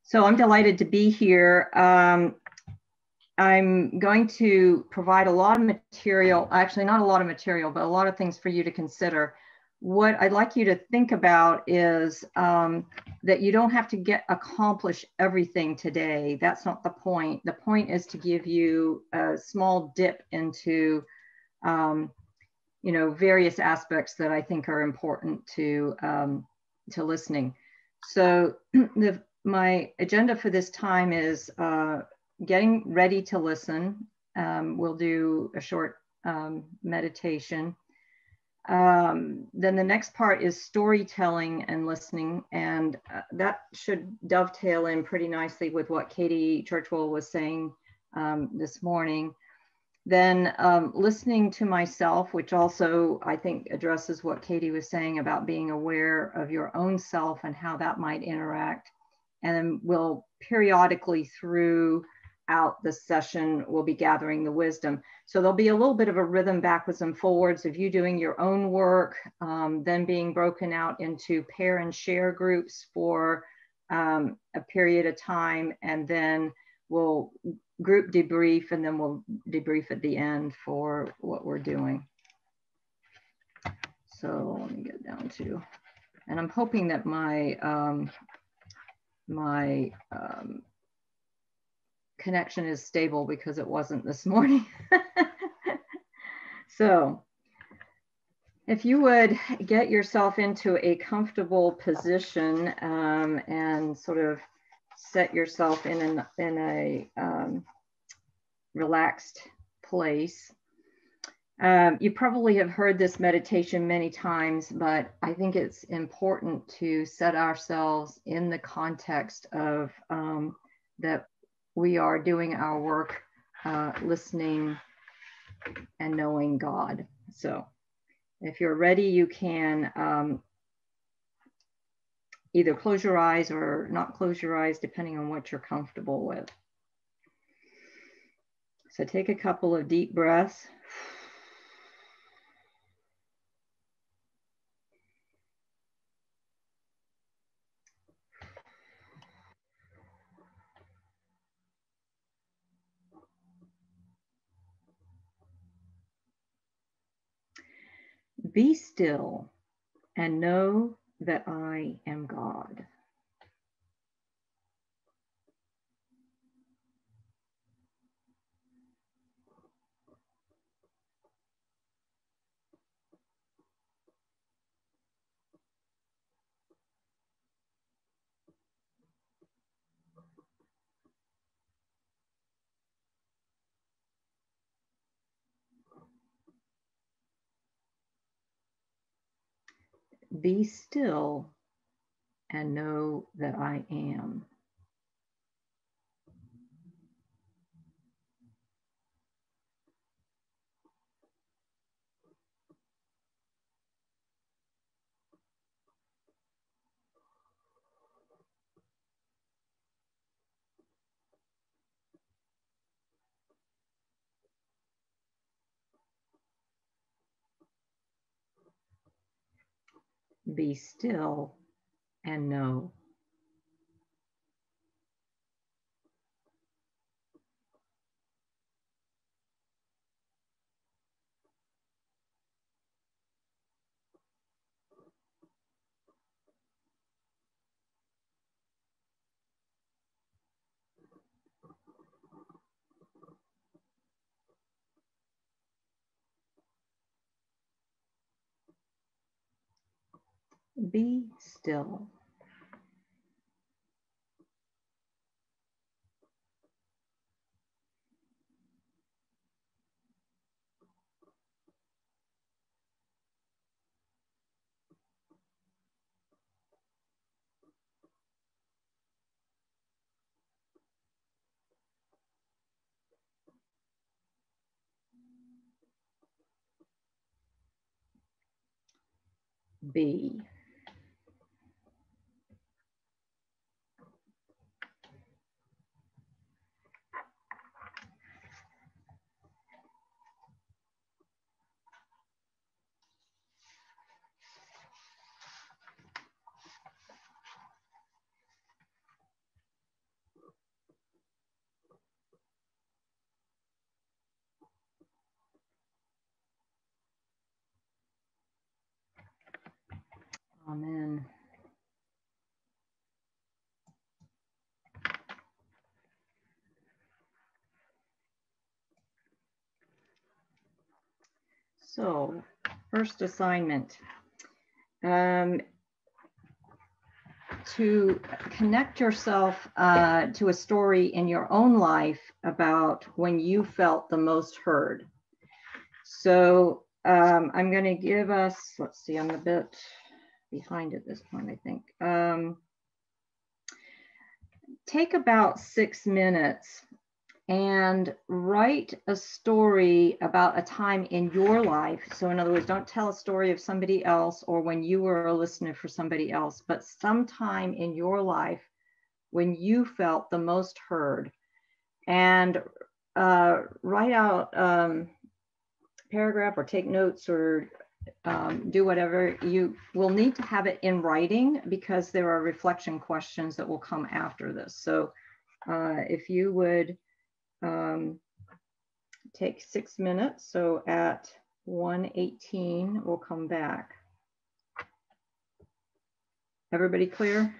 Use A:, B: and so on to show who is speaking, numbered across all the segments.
A: So I'm delighted to be here. I'm going to provide a lot of material, actually not a lot of material, but a lot of things for you to consider. What I'd like you to think about is that you don't have to accomplish everything today. That's not the point. The point is to give you a small dip into various aspects that I think are important to listening. So my agenda for this time is getting ready to listen. We'll do a short meditation. Then the next part is storytelling and listening, and that should dovetail in pretty nicely with what Katie Churchwell was saying this morning. Then listening to myself, which also I think addresses what Katie was saying about being aware of your own self and how that might interact. And then we'll periodically throughout the session, we'll be gathering the wisdom. So there'll be a little bit of a rhythm backwards and forwards of you doing your own work, then being broken out into pair and share groups for a period of time, and then we'll group debrief, and then we'll debrief at the end for what we're doing. So let me get down to, and I'm hoping that my connection is stable because it wasn't this morning. So if you would get yourself into a comfortable position and sort of set yourself in a relaxed place. You probably have heard this meditation many times, but I think it's important to set ourselves in the context of that we are doing our work, listening and knowing God. So if you're ready, you can either close your eyes or not close your eyes, depending on what you're comfortable with. So take a couple of deep breaths. Be still and know that I am God. Be still and know that I am. Be still and know. Be still. Be. come in. So, first assignment. To connect yourself to a story in your own life about when you felt the most heard. So I'm going to give us, let's see, I'm a bit behind at this point, I think. Take about 6 minutes and write a story about a time in your life. So in other words, don't tell a story of somebody else or when you were a listener for somebody else, but sometime in your life when you felt the most heard. And write out paragraph or take notes or do whatever. You will need to have it in writing because there are reflection questions that will come after this. So if you would take 6 minutes. So at 1:18, we'll come back. Everybody clear?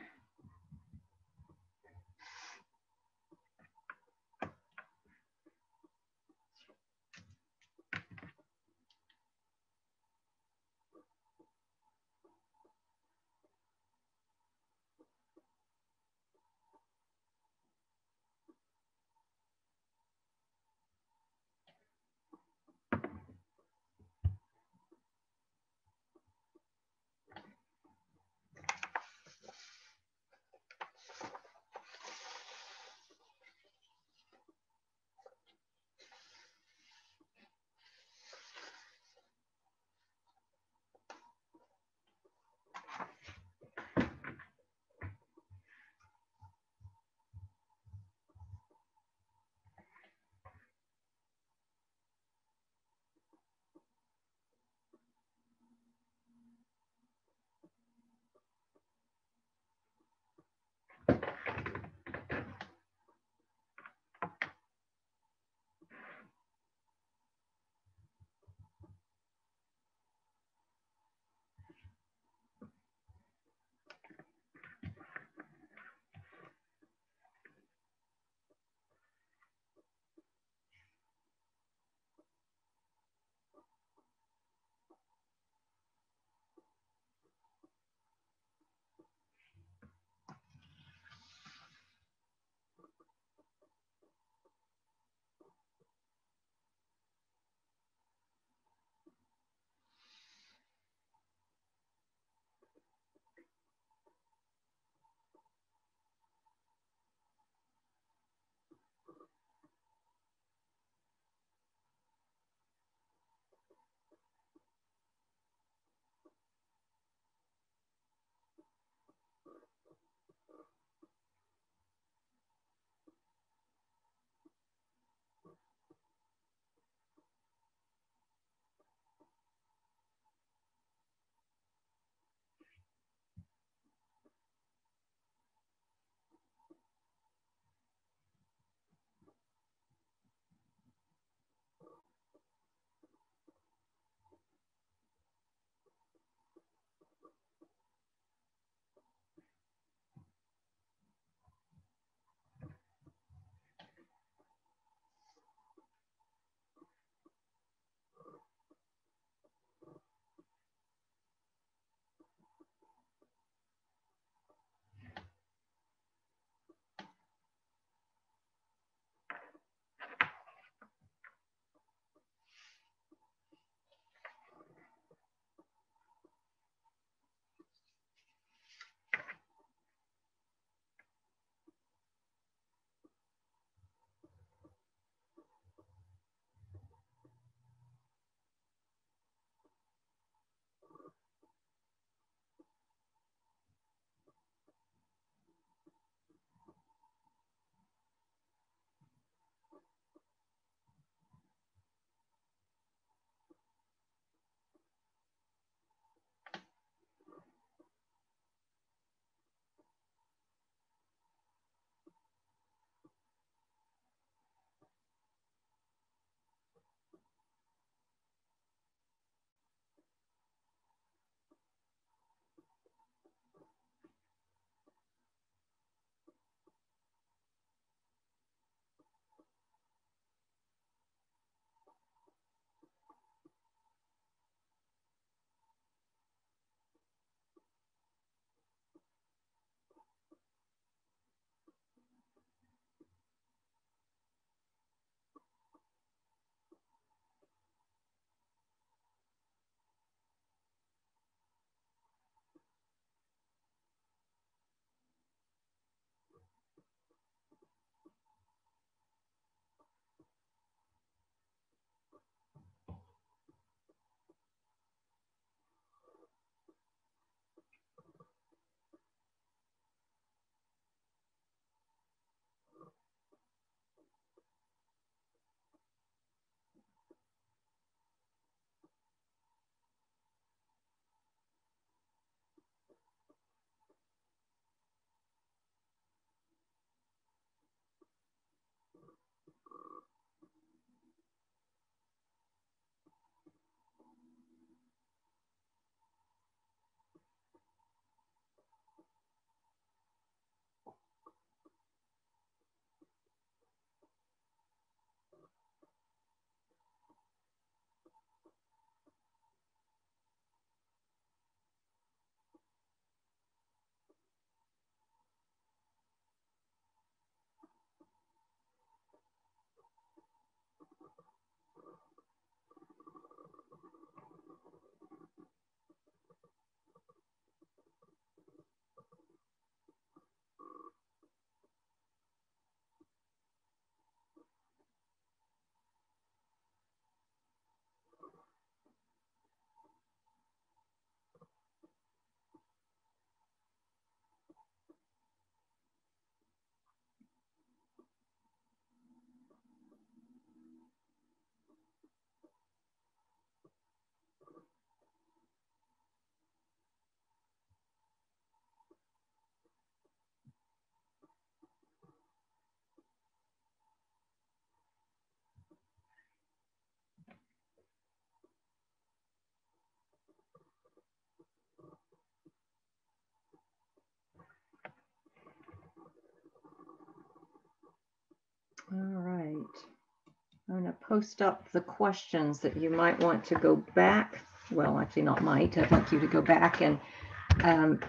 A: I'm going to post up the questions that you might want to go back. Well, actually not might. I'd like you to go back and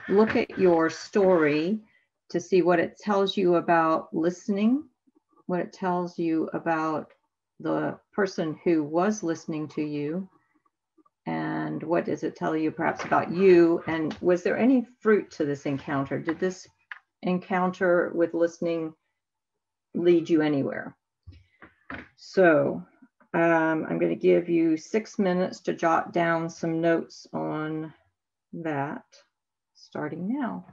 A: look at your story to see what it tells you about listening, what it tells you about the person who was listening to you, and what does it tell you perhaps about you, and was there any fruit to this encounter? Did this encounter with listening lead you anywhere? So I'm going to give you 6 minutes to jot down some notes on that, starting now.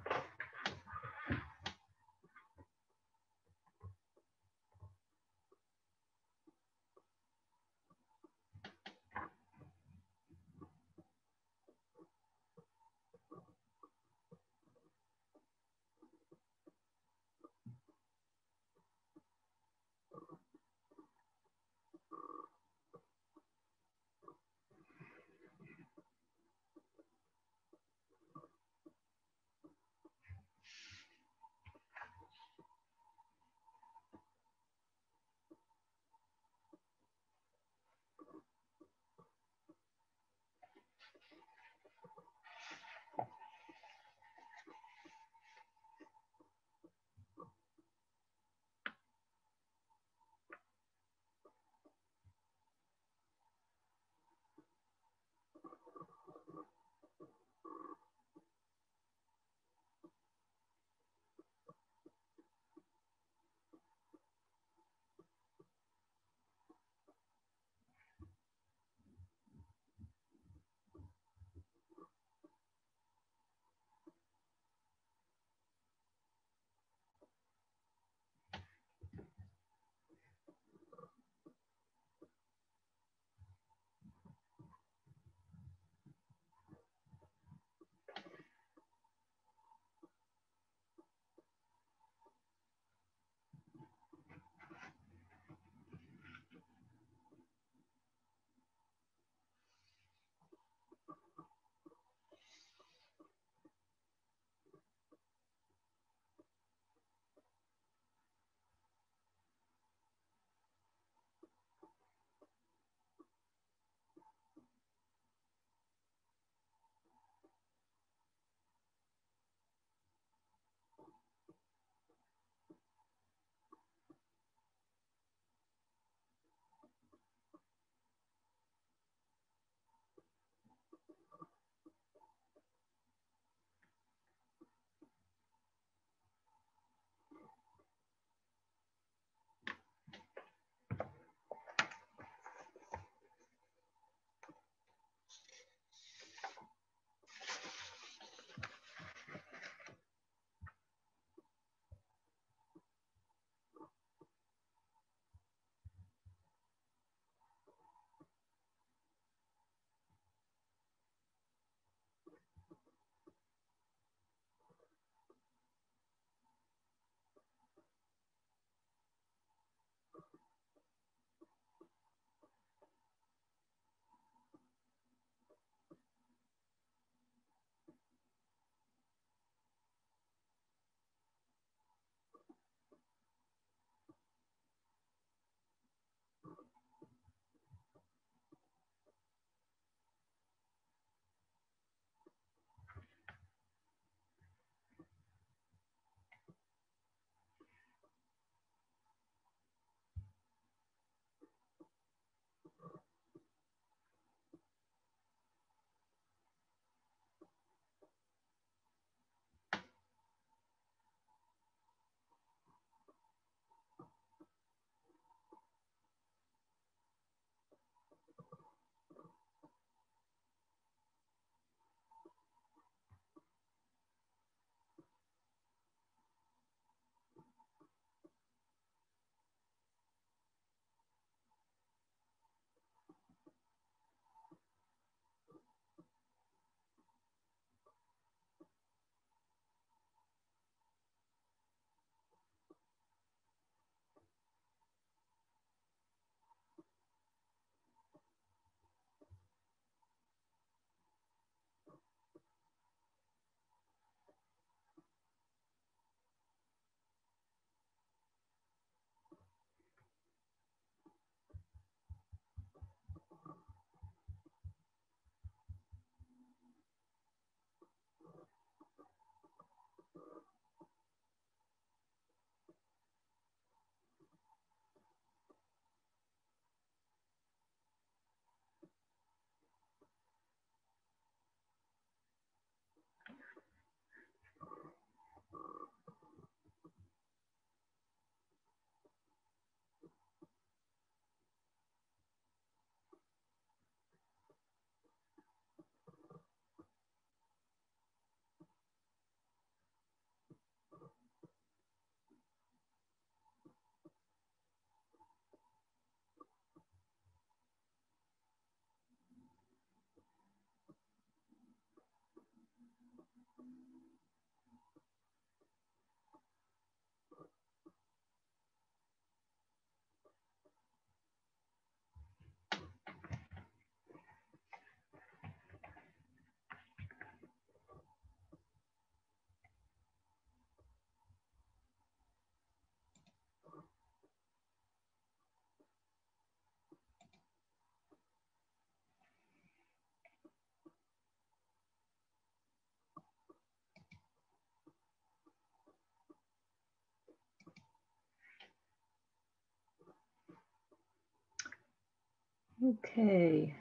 A: Okay.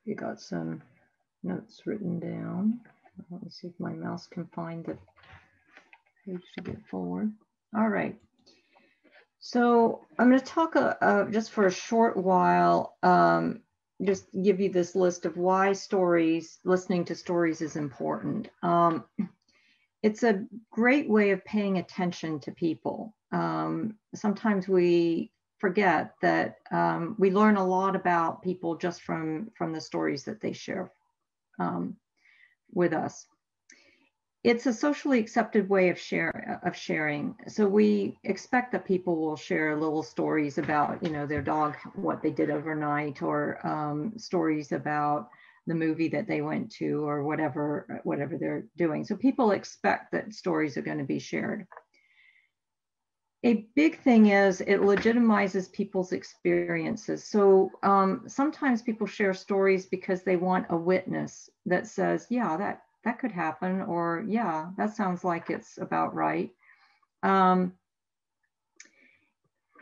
A: You got some notes written down. Let me see if my mouse can find the page to get forward. All right. So I'm going to talk just for a short while, just give you this list of why listening to stories is important. It's a great way of paying attention to people. Sometimes we forget that we learn a lot about people just from the stories that they share with us. It's a socially accepted way of sharing. So we expect that people will share little stories about, their dog, what they did overnight, or stories about the movie that they went to, or whatever they're doing. So people expect that stories are going to be shared. A big thing is it legitimizes people's experiences. So sometimes people share stories because they want a witness that says, yeah, that could happen, or yeah, that sounds like it's about right. And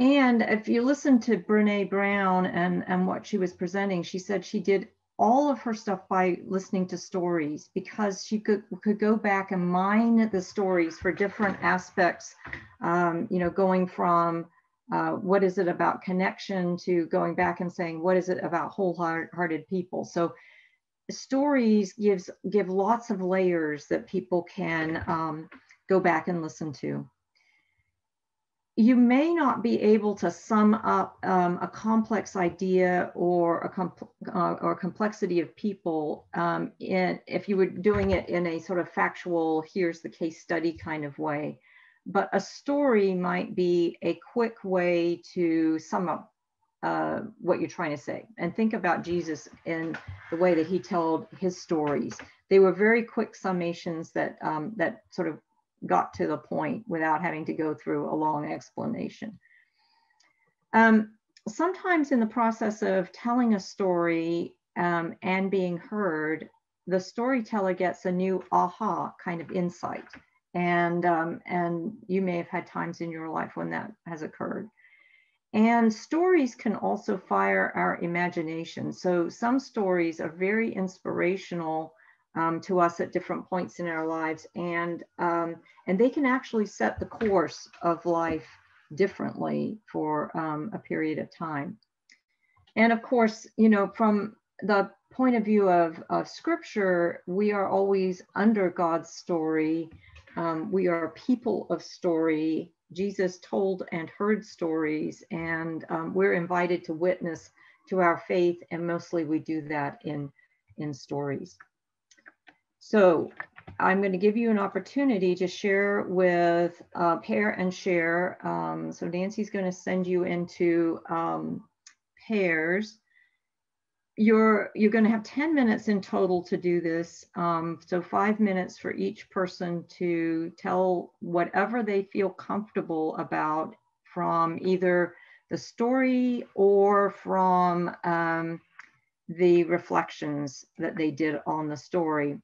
A: if you listen to Brene Brown and what she was presenting, she said she did all of her stuff by listening to stories, because she could go back and mine the stories for different aspects, going from what is it about connection to going back and saying, what is it about wholehearted people? So stories give lots of layers that people can go back and listen to. You may not be able to sum up a complex idea or a complexity of people if you were doing it in a sort of factual, here's the case study kind of way. But a story might be a quick way to sum up what you're trying to say. And think about Jesus in the way that he told his stories. They were very quick summations that sort of got to the point without having to go through a long explanation. Sometimes in the process of telling a story and being heard, the storyteller gets a new aha kind of insight. And you may have had times in your life when that has occurred. And stories can also fire our imagination. So some stories are very inspirational to us at different points in our lives, and they can actually set the course of life differently for a period of time. And of course, from the point of view of Scripture, we are always under God's story. We are people of story. Jesus told and heard stories, and we're invited to witness to our faith, and mostly we do that in stories. So I'm going to give you an opportunity to share with pair and share. So Nancy's going to send you into pairs. You're going to have 10 minutes in total to do this. So 5 minutes for each person to tell whatever they feel comfortable about from either the story or from the reflections that they did on the story.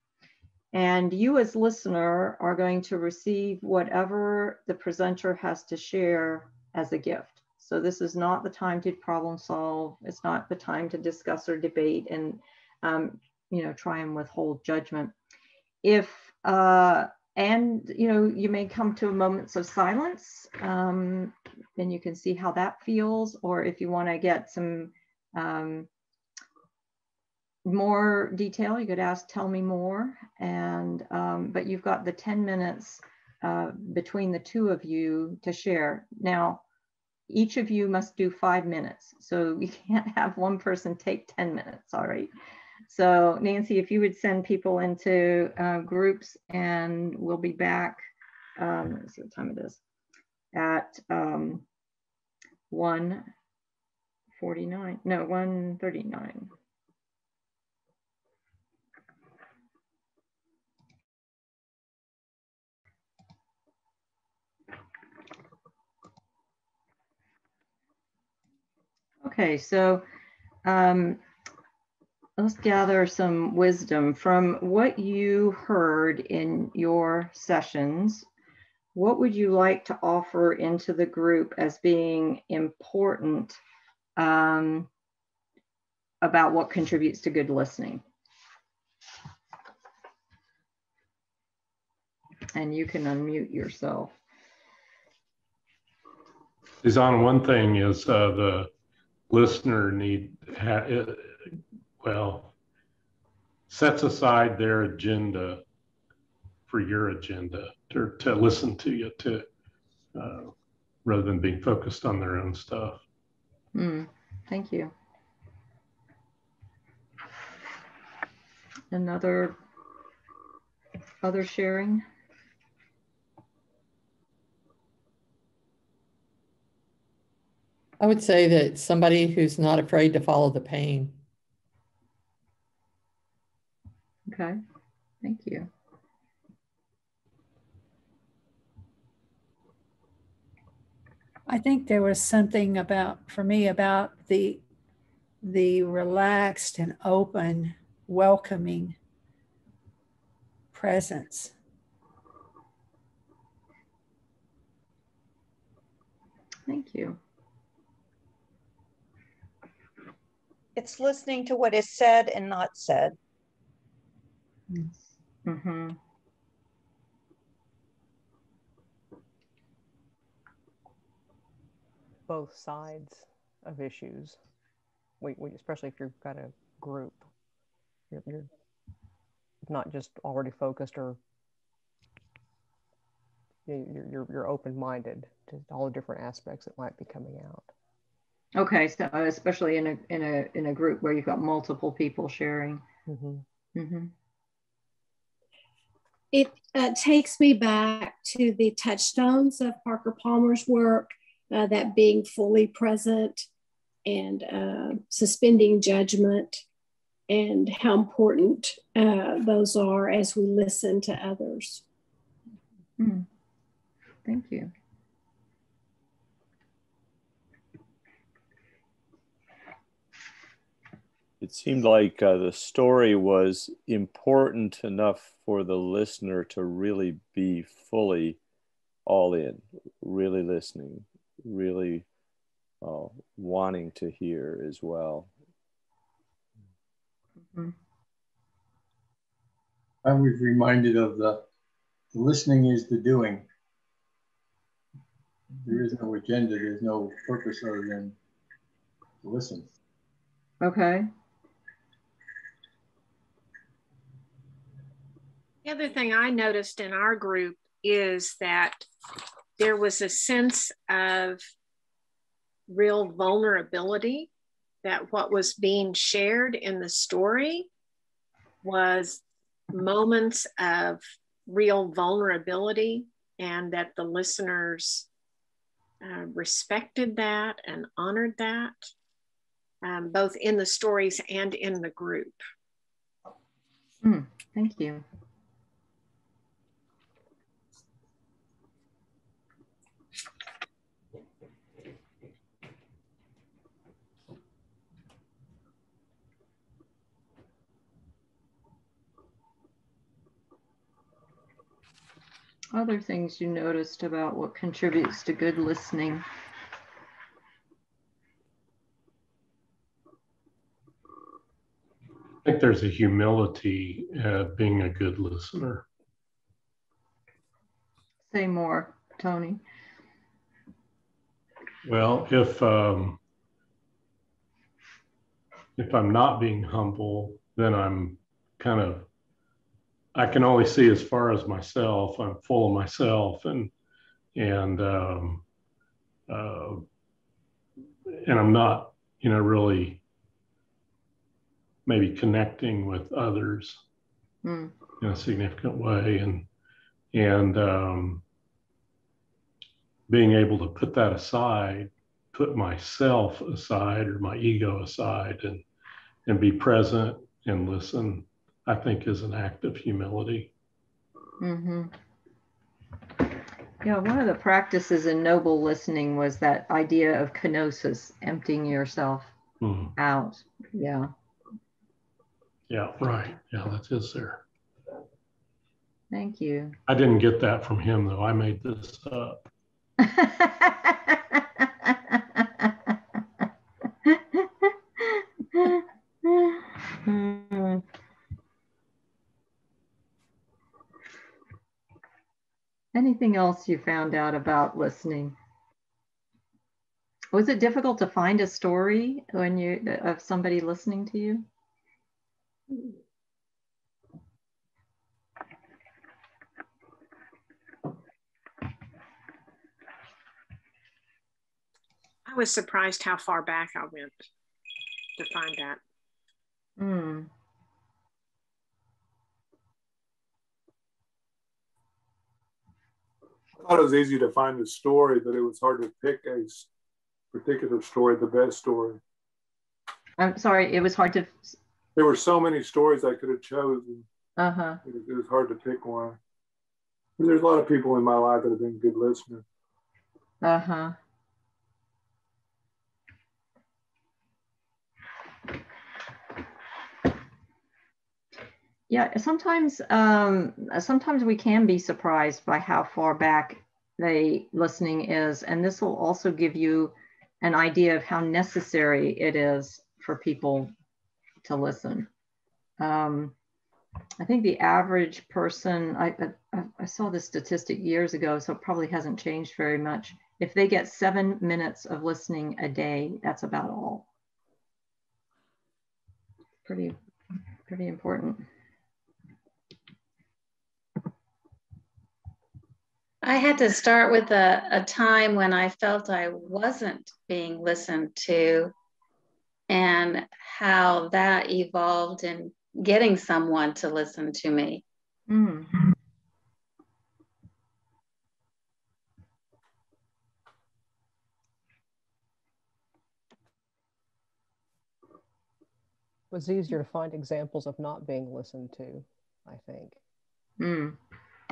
A: And you as listener are going to receive whatever the presenter has to share as a gift. So this is not the time to problem solve. It's not the time to discuss or debate and, try and withhold judgment. If, you may come to moments of silence, then you can see how that feels. Or if you want to get some more detail, you could ask, tell me more. And, but you've got the 10 minutes between the two of you to share. Now, each of you must do 5 minutes. So you can't have one person take 10 minutes, all right? So Nancy, if you would send people into groups, and we'll be back, let's see what time it is, at 1:39. Okay, so let's gather some wisdom from what you heard in your sessions. What would you like to offer into the group as being important about what contributes to good listening. And you can unmute yourself.
B: Susanne, one thing is the listener sets aside their agenda for your agenda to listen to you, rather than being focused on their own stuff.
A: Thank you. Other sharing?
C: I would say that somebody who's not afraid to follow the pain.
A: Okay, thank you.
D: I think there was something for me about the relaxed and open, welcoming presence.
A: Thank you.
E: It's listening to what is said and not said.
A: Mm-hmm.
F: Both sides of issues. We especially if you've got a group, you're not just already focused, or you're open-minded to all the different aspects that might be coming out.
A: Okay, so especially in a group where you've got multiple people sharing.
F: Mm-hmm.
A: Mm-hmm.
G: It takes me back to the touchstones of Parker Palmer's work, that being fully present and suspending judgment, and how important those are as we listen to others.
A: Thank you.
H: It seemed like the story was important enough for the listener to really be fully all in, really listening, really wanting to hear as well.
A: Mm-hmm.
I: I was reminded of the listening is the doing. There is no agenda, there's no purpose other than to listen.
A: Okay.
J: The other thing I noticed in our group is that there was a sense of real vulnerability, that what was being shared in the story was moments of real vulnerability, and that the listeners respected that and honored that, both in the stories and in the group.
A: Thank you. Other things you noticed about what contributes to good listening?
B: I think there's a humility being a good listener.
A: Say more, Tony.
B: Well, if I'm not being humble, then I'm I can only see as far as myself. I'm full of myself, and I'm not, really maybe connecting with others in a significant way, and being able to put that aside, put myself aside or my ego aside, and be present and listen, I think is an act of humility.
A: Mm-hmm. Yeah, one of the practices in noble listening was that idea of kenosis, emptying yourself out. Yeah.
B: Yeah, right. Yeah, that is there.
A: Thank you.
B: I didn't get that from him, though. I made this up.
A: anything else you found out about listening? Was it difficult to find a story when of somebody listening to you?
J: I was surprised how far back I went to find that.
A: Hmm.
I: I thought it was easy to find a story, but it was hard to pick a particular story, the best story.
A: I'm sorry, it was hard to.
I: There were so many stories I could have chosen.
A: Uh-huh.
I: It was hard to pick one. There's a lot of people in my life that have been good listeners.
A: Uh-huh. Yeah, sometimes we can be surprised by how far back the listening is, and this will also give you an idea of how necessary it is for people to listen. I think the average person, I saw this statistic years ago, so it probably hasn't changed very much. If they get 7 minutes of listening a day, that's about all. Pretty important.
K: I had to start with a time when I felt I wasn't being listened to, and how that evolved in getting someone to listen to me.
A: Mm.
F: It was easier to find examples of not being listened to, I think.
A: Mm.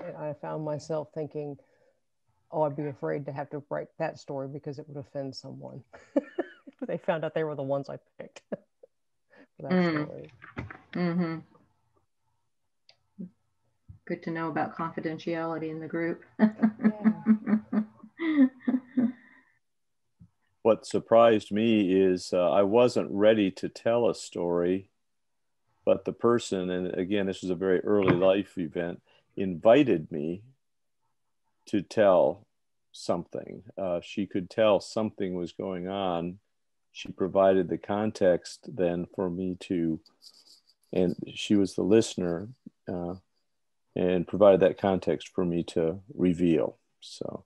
F: And I found myself thinking, oh, I'd be afraid to have to write that story because it would offend someone. They found out they were the ones I picked for that story.
A: Mm-hmm. Good to know about confidentiality in the group.
H: What surprised me is I wasn't ready to tell a story, but the person, and again, this was a very early life event, invited me to tell something. She could tell something was going on. She provided the context then for me to, and she was the listener, and provided that context for me to reveal. So.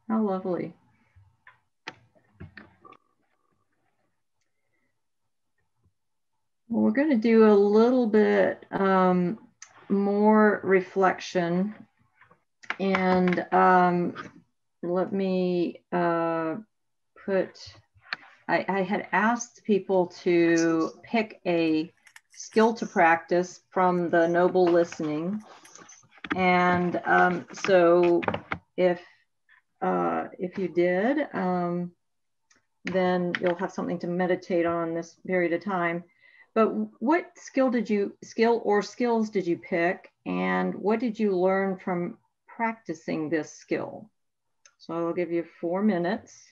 A: How lovely. Well, we're going to do a little bit more reflection, and let me I had asked people to pick a skill to practice from the Noble Listening, and so if you did, then you'll have something to meditate on this period of time. But what skill or skills did you pick, and what did you learn from practicing this skill? So I'll give you 4 minutes.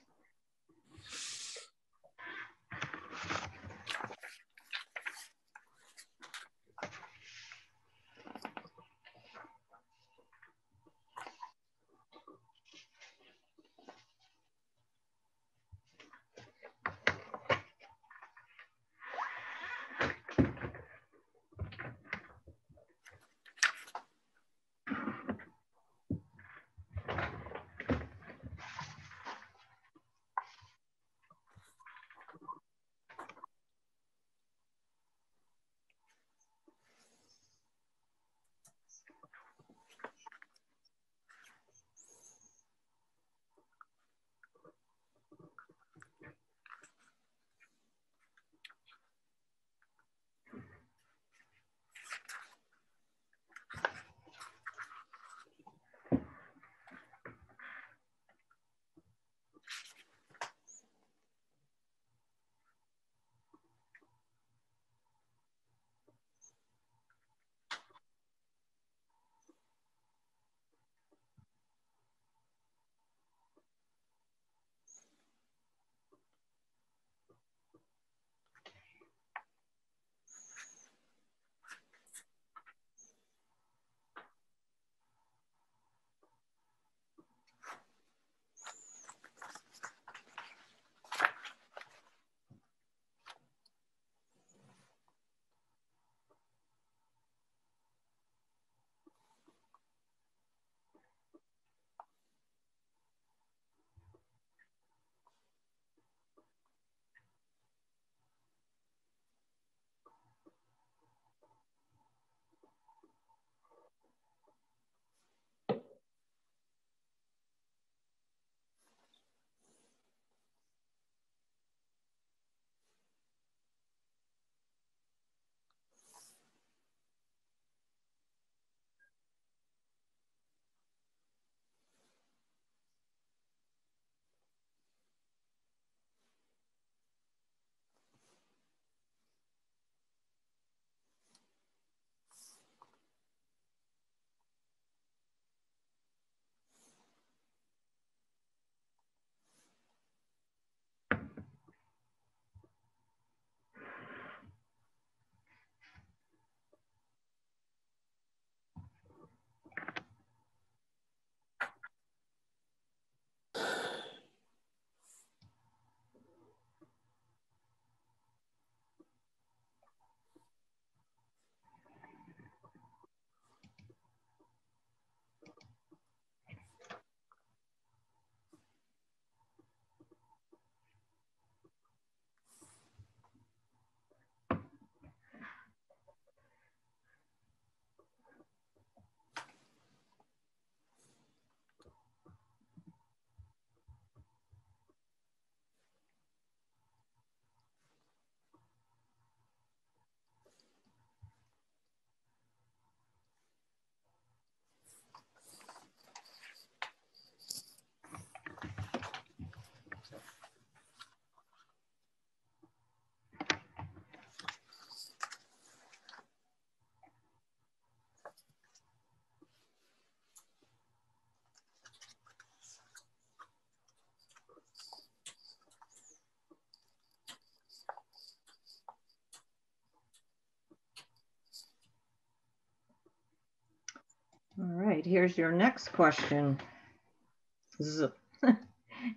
A: right, here's your next question.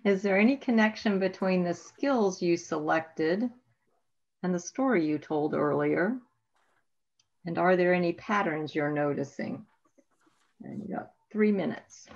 A: Is there any connection between the skills you selected and the story you told earlier? And are there any patterns you're noticing? And you got 3 minutes.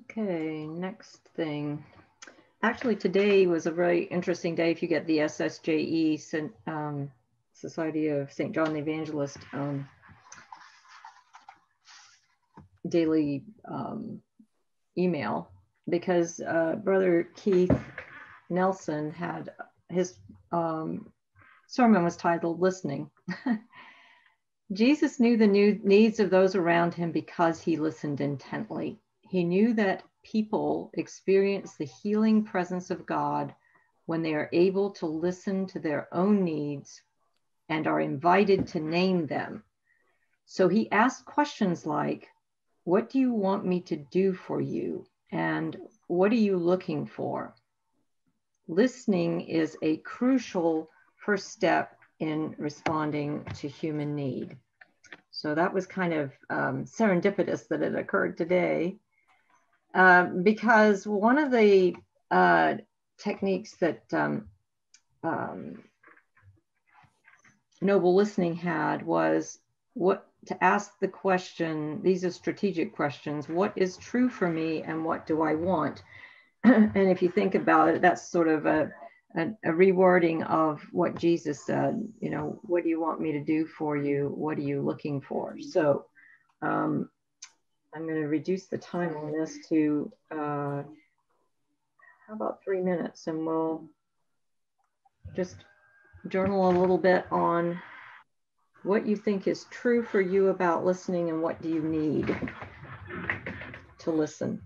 A: Okay, next thing. Actually, today was a very interesting day if you get the SSJE, Society of St. John the Evangelist daily email, because Brother Keith Nelson had his sermon was titled Listening. Jesus knew the needs of those around him because he listened intently. He knew that people experience the healing presence of God when they are able to listen to their own needs and are invited to name them. So he asked questions like, what do you want me to do for you? And what are you looking for? Listening is a crucial first step in responding to human need. So that was kind of serendipitous that it occurred today, because one of the techniques that Noble Listening had was to ask the question, these are strategic questions, what is true for me and what do I want? And if you think about it, that's sort of a rewording of what Jesus said, you know, what do you want me to do for you? What are you looking for? So I'm going to reduce the time on this to, how about 3 minutes, and we'll just journal a little bit on what you think is true for you about listening and what do you need to listen.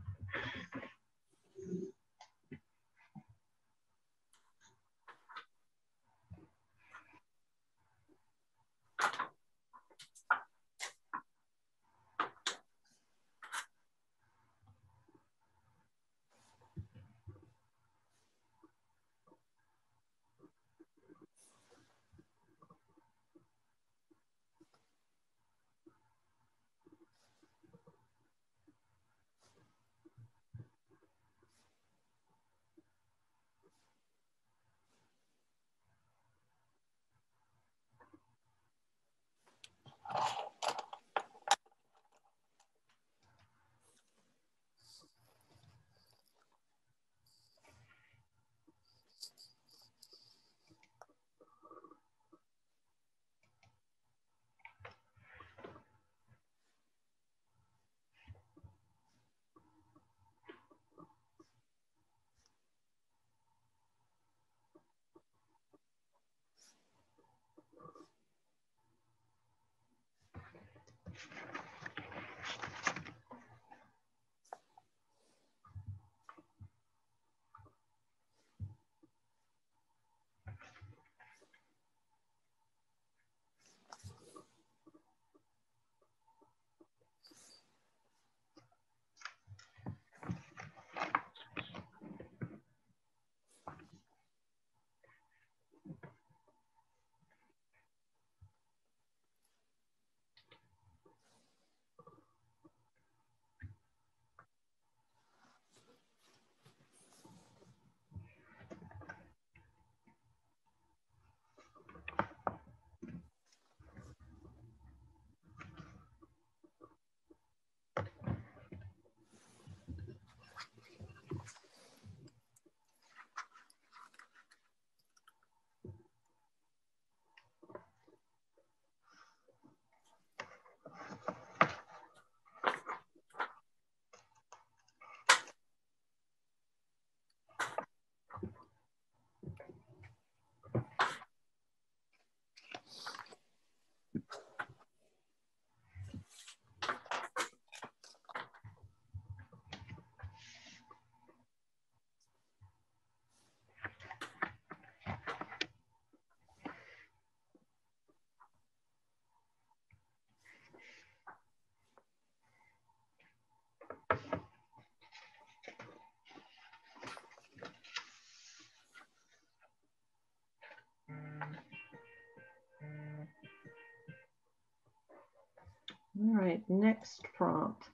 A: All right, next prompt.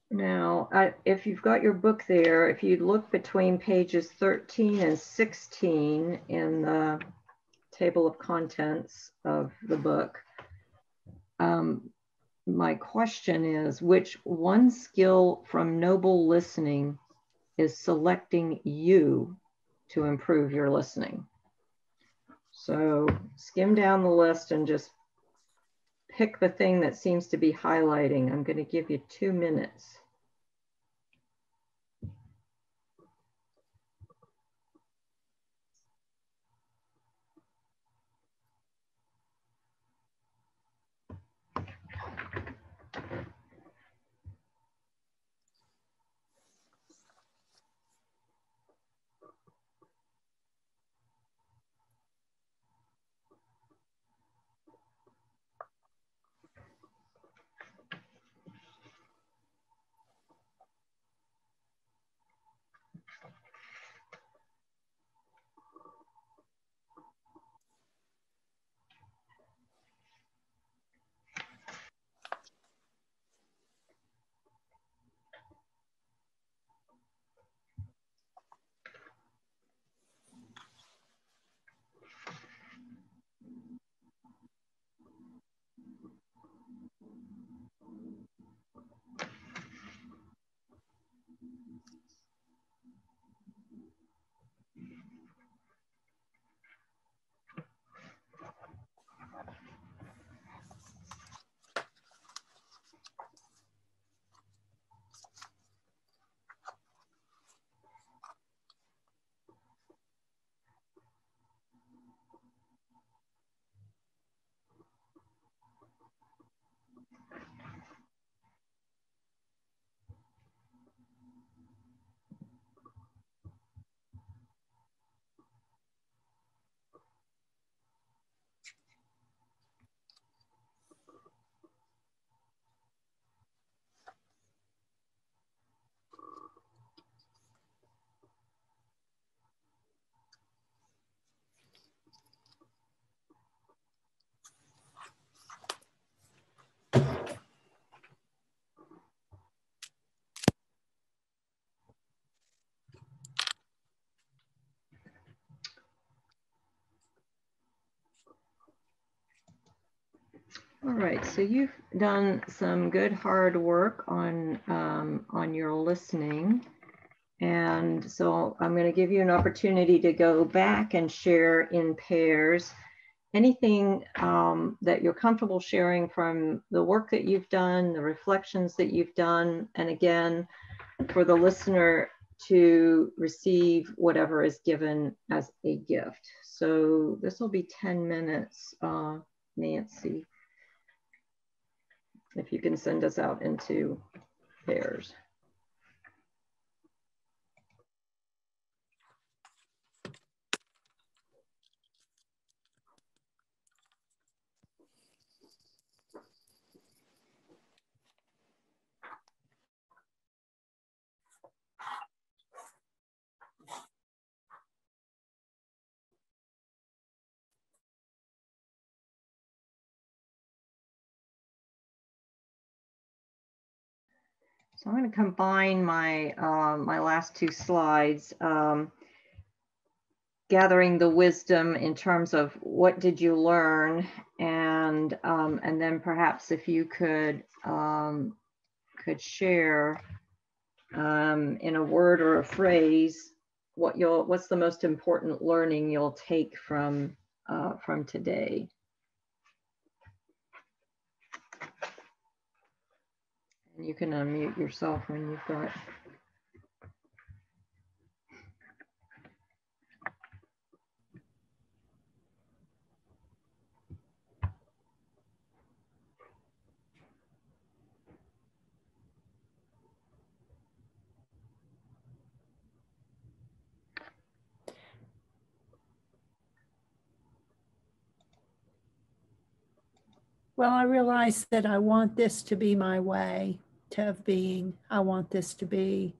A: Now, if you've got your book there, if you look between pages 13 and 16 in the table of contents of the book, my question is, which one skill from noble listening is selecting you to improve your listening? So skim down the list and just pick the thing that seems to be highlighting. I'm going to give you 2 minutes. All right, so you've done some good hard work on your listening. And so I'm going to give you an opportunity to go back and share in pairs anything that you're comfortable sharing from the work that you've done, the reflections that you've done, and again, for the listener to receive whatever is given as a gift. So this will be 10 minutes, Nancy, if you can send us out into pairs. So I'm going to combine my my last two slides, gathering the wisdom in terms of what did you learn, and then perhaps if you could share in a word or a phrase what's the most important learning you'll take from today. And you can unmute yourself when you've got.
D: Well, I realized that I want this to be my way of being. I want this to be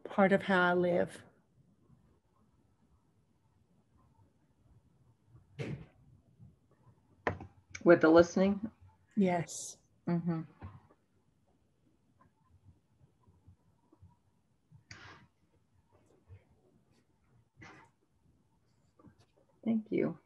D: part of how I live.
A: With the listening?
D: Yes.
A: Mm-hmm. Thank you.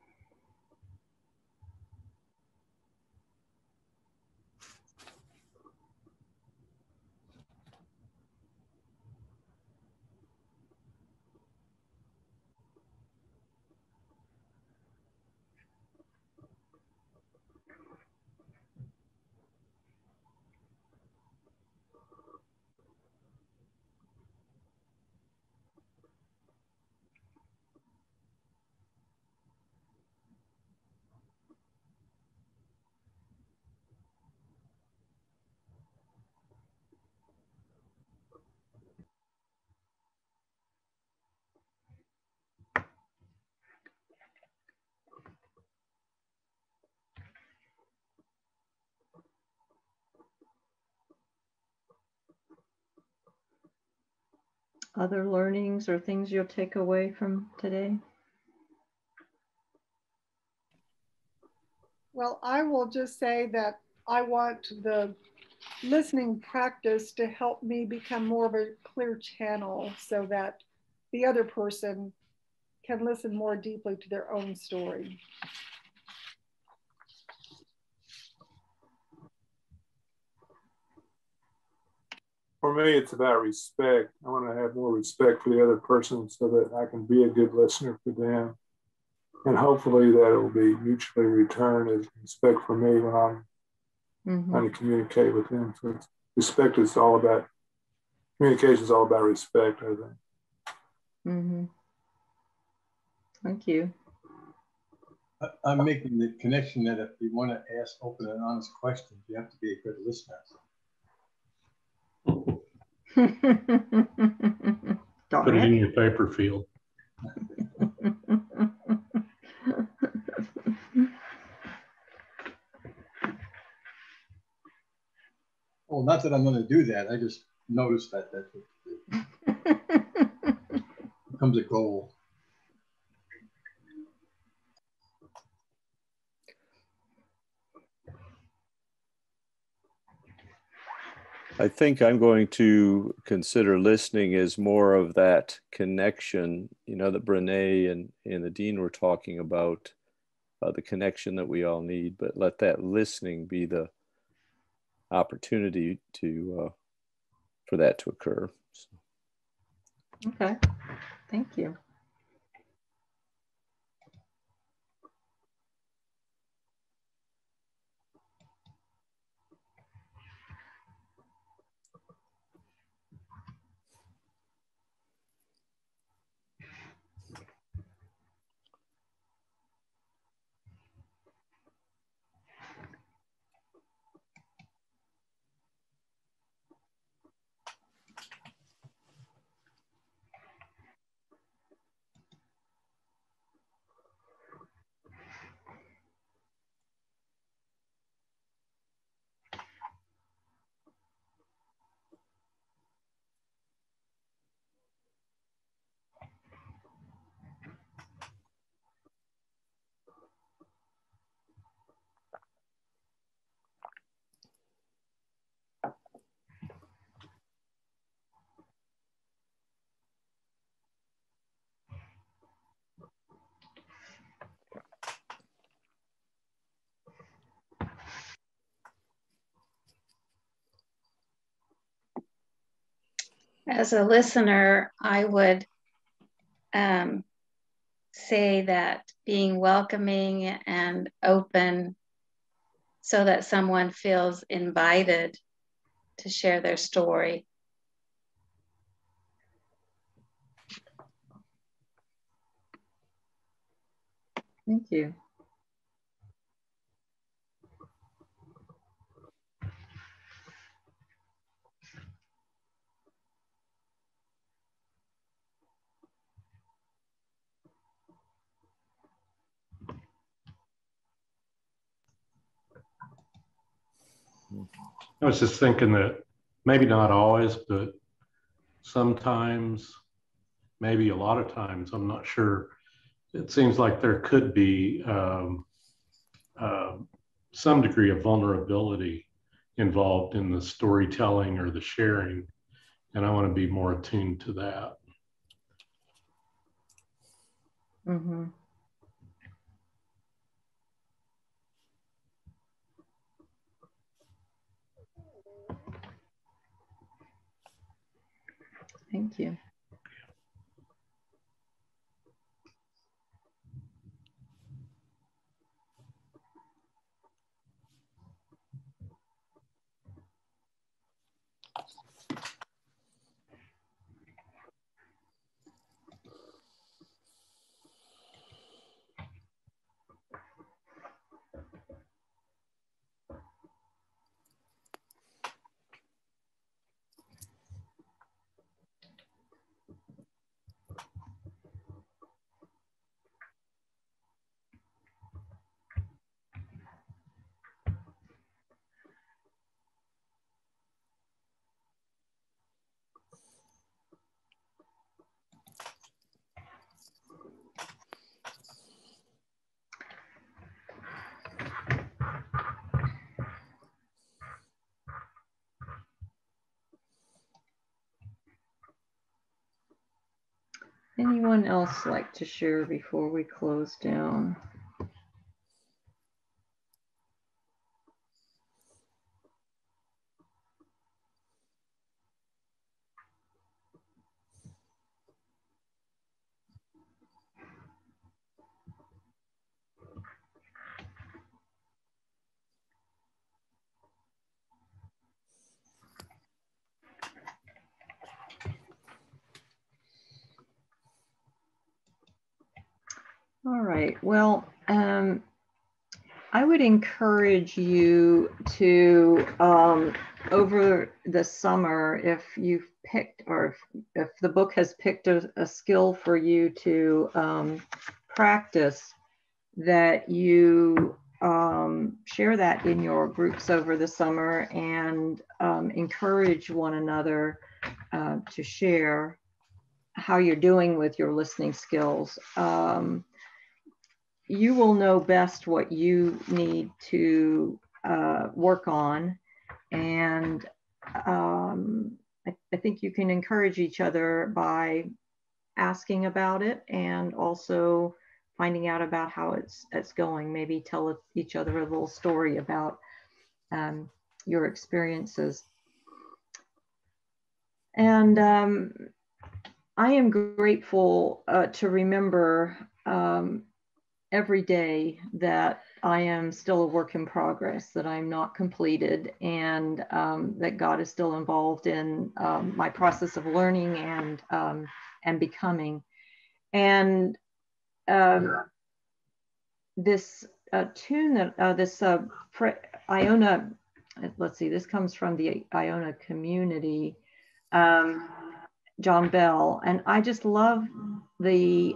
A: Other learnings or things you'll take away from today?
L: Well, I will just say that I want the listening practice to help me become more of a clear channel so that the other person can listen more deeply to their own story.
I: For me, it's about respect. I want to have more respect for the other person so that I can be a good listener for them. And hopefully that it will be mutually returned as respect for me when I'm trying to communicate with them. So respect is all about, communication is all about respect, I think.
A: Mm-hmm. Thank you.
M: I'm making the connection that if you want to ask open and honest questions, you have to be a good listener.
B: Put it in your paper field.
M: Well, not that I'm going to do that. I just noticed that that's what you do. It becomes a goal.
H: I think I'm going to consider listening as more of that connection, you know, that Brene and Nadine were talking about, the connection that we all need, but let that listening be the opportunity to for that to occur. So.
A: Okay, thank you.
K: As a listener, I would say that being welcoming and open so that someone feels invited to share their story.
A: Thank you.
B: I was just thinking that maybe not always, but sometimes, maybe a lot of times, I'm not sure, it seems like there could be some degree of vulnerability involved in the storytelling or the sharing. And I want to be more attuned to that.
A: Mm-hmm. Thank you. Anyone else like to share before we close down? All right, well, I would encourage you to, over the summer, if you've picked, or if the book has picked a skill for you to practice, that you share that in your groups over the summer and encourage one another to share how you're doing with your listening skills. You will know best what you need to work on. And I think you can encourage each other by asking about it and also finding out about how it's going. Maybe tell each other a little story about your experiences. And I am grateful to remember every day that I am still a work in progress, that I'm not completed, and that God is still involved in my process of learning and becoming. And this tune that this Iona, let's see, this comes from the Iona community, John Bell, and I just love the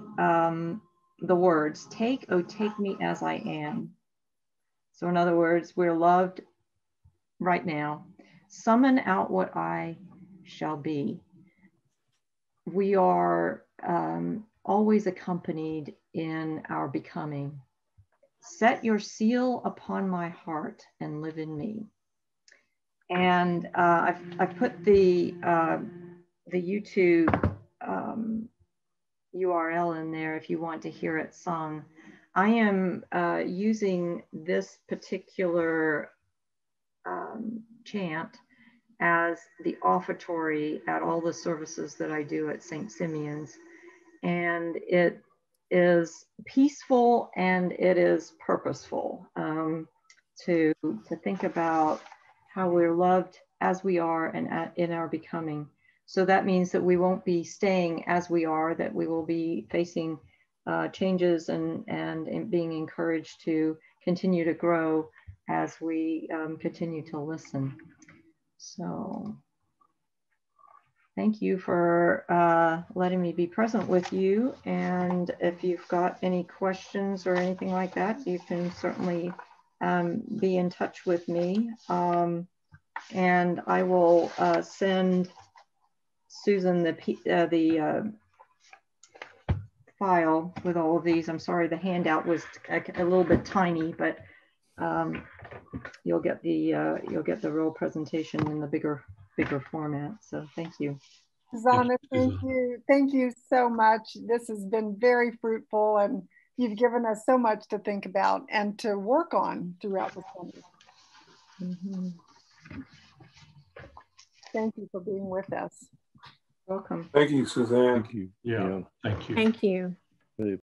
A: words, take, oh, take me as I am. So in other words, we're loved right now. Summon out what I shall be. We are always accompanied in our becoming. Set your seal upon my heart and live in me. And I've put the YouTube URL in there if you want to hear it sung. I am using this particular chant as the offertory at all the services that I do at St. Simeon's. And it is peaceful and it is purposeful to think about how we're loved as we are and in our becoming. So that means that we won't be staying as we are, that we will be facing changes and being encouraged to continue to grow as we continue to listen. So thank you for letting me be present with you. And if you've got any questions or anything like that, you can certainly be in touch with me. And I will send Susan the file with all of these. I'm sorry, the handout was a little bit tiny, but you'll get the real presentation in the bigger format. So thank you.
L: Susanne, thank you so much. This has been very fruitful, and you've given us so much to think about and to work on throughout the summer.
A: Mm-hmm.
L: Thank you for being with us.
A: Welcome.
I: Thank you, Susanne.
B: Thank you. Yeah, thank you.
D: Thank you.